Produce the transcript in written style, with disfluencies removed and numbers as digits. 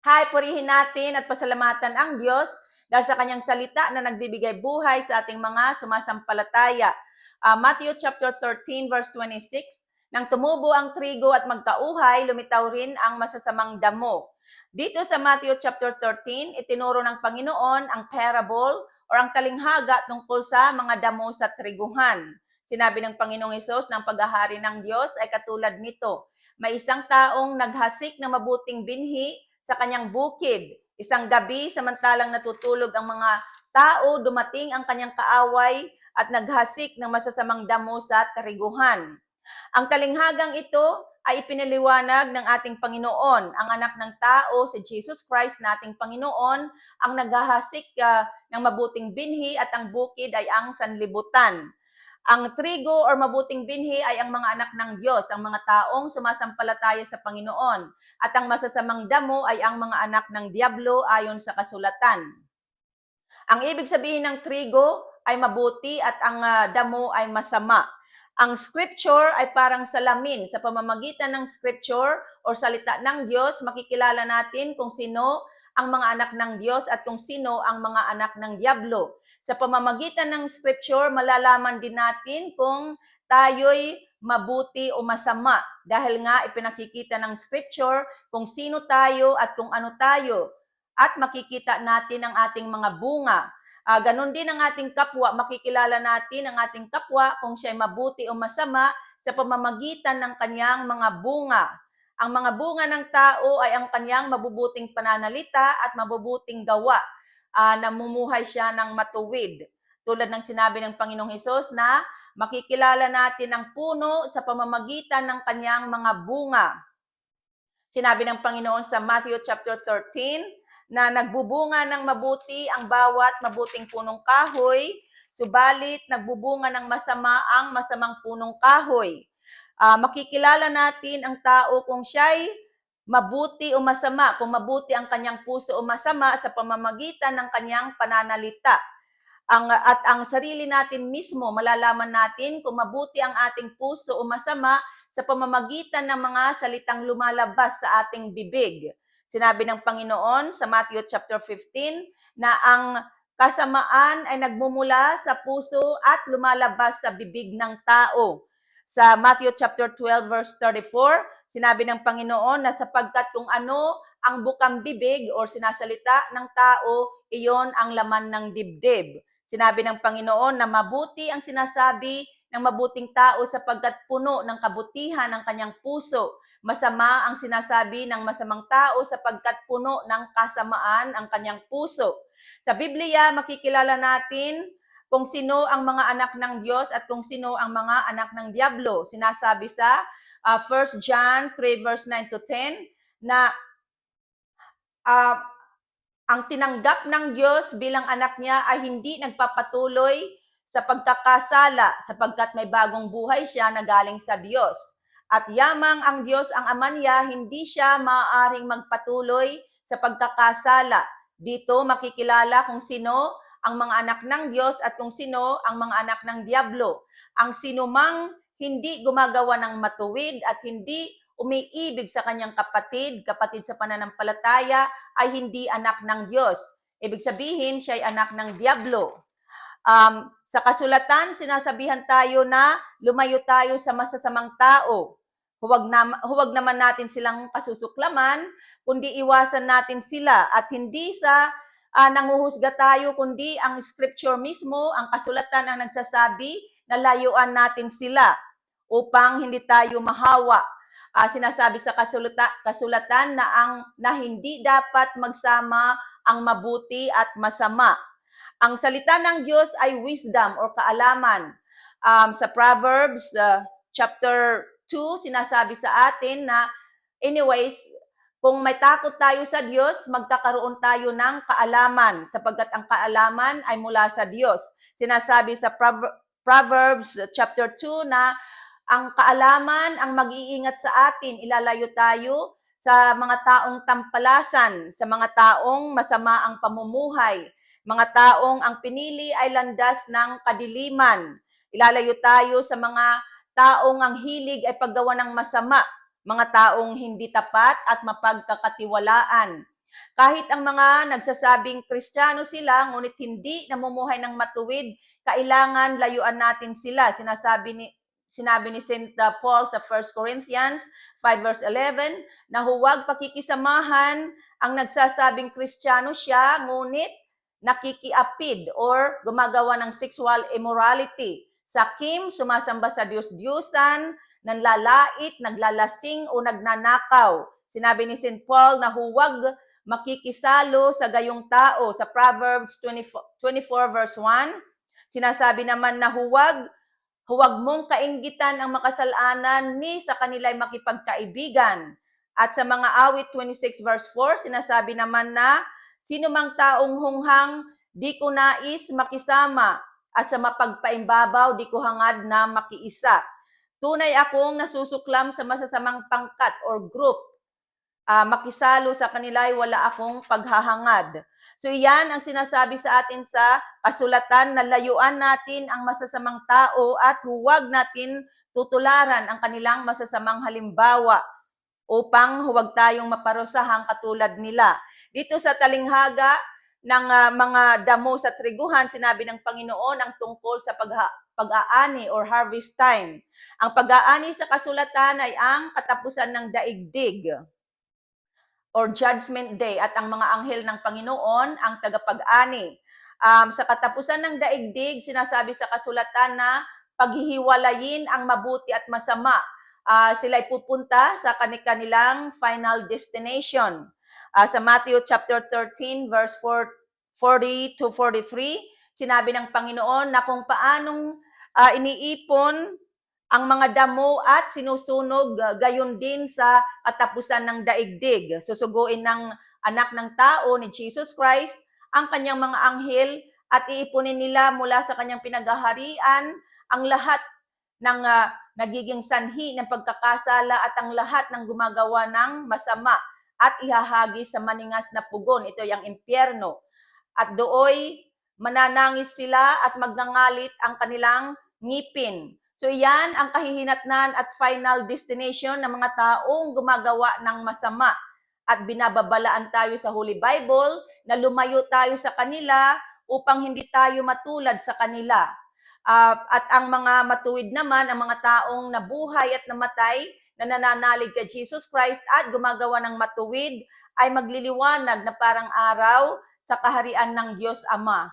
Hay, purihin natin at pasalamatan ang Diyos dahil sa kanyang salita na nagbibigay buhay sa ating mga sumasampalataya. Matthew chapter 13 verse 26, nang tumubo ang trigo at magkauhay, lumitaw rin ang masasamang damo. Dito sa Matthew chapter 13, itinuro ng Panginoon ang parable or ang talinghaga tungkol sa mga damo sa triguhan. Sinabi ng Panginoong Hesus na ang paghahari ng Diyos ay katulad nito. May isang taong naghasik ng mabuting binhi sa kanyang bukid. Isang gabi, samantalang natutulog ang mga tao, dumating ang kanyang kaaway at naghasik ng masasamang damo sa tariguhan. Ang talinghagang ito ay ipinaliwanag ng ating Panginoon, ang anak ng tao, si Jesus Christ na ating Panginoon, ang naghahasik ng mabuting binhi at ang bukid ay ang sanlibutan. Ang trigo or mabuting binhi ay ang mga anak ng Diyos, ang mga taong sumasampalataya sa Panginoon. At ang masasamang damo ay ang mga anak ng Diablo ayon sa kasulatan. Ang ibig sabihin ng trigo ay mabuti at ang damo ay masama. Ang scripture ay parang salamin. Sa pamamagitan ng scripture o salita ng Diyos, makikilala natin kung sino ang mga anak ng Diyos at kung sino ang mga anak ng Diablo. Sa pamamagitan ng scripture, malalaman din natin kung tayo'y mabuti o masama. Dahil nga ipinakikita ng scripture kung sino tayo at kung ano tayo. At makikita natin ang ating mga bunga. Ganon din ang ating kapwa, makikilala natin ang ating kapwa kung siya'y mabuti o masama sa pamamagitan ng kanyang mga bunga. Ang mga bunga ng tao ay ang kanyang mabubuting pananalita at mabubuting gawa. Namumuhay siya ng matuwid. Tulad ng sinabi ng Panginoong Hesus na makikilala natin ang puno sa pamamagitan ng kanyang mga bunga. Sinabi ng Panginoon sa Matthew chapter 13 na nagbubunga ng mabuti ang bawat mabuting punong kahoy, subalit nagbubunga ng masama ang masamang punong kahoy. Makikilala natin ang tao kung siya'y mabuti o masama, kung mabuti ang kanyang puso o masama sa pamamagitan ng kanyang pananalita. At ang sarili natin mismo, malalaman natin kung mabuti ang ating puso o masama sa pamamagitan ng mga salitang lumalabas sa ating bibig. Sinabi ng Panginoon sa Matthew chapter 15 na ang kasamaan ay nagmumula sa puso at lumalabas sa bibig ng tao. Sa Matthew chapter 12 verse 34, sinabi ng Panginoon na sapagkat kung ano ang bukang bibig o sinasalita ng tao, iyon ang laman ng dibdib. Sinabi ng Panginoon na mabuti ang sinasabi ng mabuting tao sapagkat puno ng kabutihan ng kanyang puso. Masama ang sinasabi ng masamang tao sapagkat puno ng kasamaan ang kanyang puso. Sa Biblia, makikilala natin kung sino ang mga anak ng Diyos at kung sino ang mga anak ng Diablo. Sinasabi sa 1 John 3 verse 9 to 10 na ang tinanggap ng Diyos bilang anak niya ay hindi nagpapatuloy sa pagkakasala sapagkat may bagong buhay siya na galing sa Diyos. At yamang ang Diyos ang ama niya, hindi siya maaaring magpatuloy sa pagkakasala. Dito makikilala kung sino ang mga anak ng Diyos at kung sino ang mga anak ng Diablo. Ang sinumang hindi gumagawa ng matuwid at hindi umiibig sa kanyang kapatid sa pananampalataya, ay hindi anak ng Diyos. Ibig sabihin, siya ay anak ng Diablo. Sa kasulatan, sinasabihan tayo na lumayo tayo sa masasamang tao. Huwag naman natin silang kasusuklaman, kundi iwasan natin sila at hindi sa nanguhusga tayo, kundi ang scripture mismo, ang kasulatan ang nagsasabi na layuan natin sila upang hindi tayo mahawa. Sinasabi sa kasulatan na hindi dapat magsama ang mabuti at masama. Ang salita ng Diyos ay wisdom or kaalaman. Sa Proverbs chapter 2, sinasabi sa atin na anyways, kung may takot tayo sa Diyos, magkakaroon tayo ng kaalaman sapagkat ang kaalaman ay mula sa Diyos. Sinasabi sa Proverbs chapter 2 na ang kaalaman ang mag-iingat sa atin, ilalayo tayo sa mga taong tampalasan, sa mga taong masama ang pamumuhay, mga taong ang pinili ay landas ng kadiliman. Ilalayo tayo sa mga taong ang hilig ay paggawa ng masama, mga taong hindi tapat at mapagkakatiwalaan. Kahit ang mga nagsasabing Kristiyano sila, ngunit hindi namumuhay ng matuwid, kailangan layuan natin sila. Sinabi ni St. Paul sa 1 Corinthians 5 verse 11 na huwag pakikisamahan ang nagsasabing Kristiyano siya, ngunit nakikiapid or gumagawa ng sexual immorality. Sakim, sumasamba sa Diyos-Diyusan, nanlalait, naglalasing o nagnanakaw. Sinabi ni St. Paul na huwag makikisalo sa gayong tao. Sa Proverbs 24 verse 1, sinasabi naman na huwag mong kainggitan ang makasalanan ni sa kanila'y makipagkaibigan. At sa mga awit 26 verse 4, sinasabi naman na sino mang taong hunghang di ko nais makisama at sa mapagpaimbabaw di ko hangad na makiisa. Tunay akong nasusuklam sa masasamang pangkat or group. Makisalo sa kanila ay wala akong paghahangad. So iyan ang sinasabi sa atin sa kasulatan na layuan natin ang masasamang tao at huwag natin tutularan ang kanilang masasamang halimbawa upang huwag tayong maparusahang katulad nila. Dito sa talinghaga ng mga damo sa triguhan, sinabi ng Panginoon ang tungkol sa pag-aani or harvest time. Ang pag-aani sa kasulatan ay ang katapusan ng daigdig or Judgment Day at ang mga anghel ng Panginoon ang tagapag-ani. Sa katapusan ng daigdig, sinasabi sa kasulatan na paghihiwalayin ang mabuti at masama. Sila'y pupunta sa kanilang final destination. Sa Matthew chapter 13 verse 40 to 43, sinabi ng Panginoon na kung paanong iniipon ang mga damo at sinusunog gayon din sa katapusan ng daigdig. Susuguin ng anak ng tao ni Jesus Christ ang kanyang mga anghel at iipunin nila mula sa kanyang pinaghaharian ang lahat ng nagiging sanhi ng pagkakasala at ang lahat ng gumagawa ng masama at ihahagi sa maningas na pugon. Ito yung impyerno. At dooy mananangis sila at magngangalit ang kanilang ngipin. So yan ang kahihinatnan at final destination ng mga taong gumagawa ng masama. At binababalaan tayo sa Holy Bible na lumayo tayo sa kanila upang hindi tayo matulad sa kanila. At ang mga matuwid naman, ang mga taong nabuhay at namatay na nananalig kay Jesus Christ at gumagawa ng matuwid ay magliliwanag na parang araw sa kaharian ng Diyos Ama.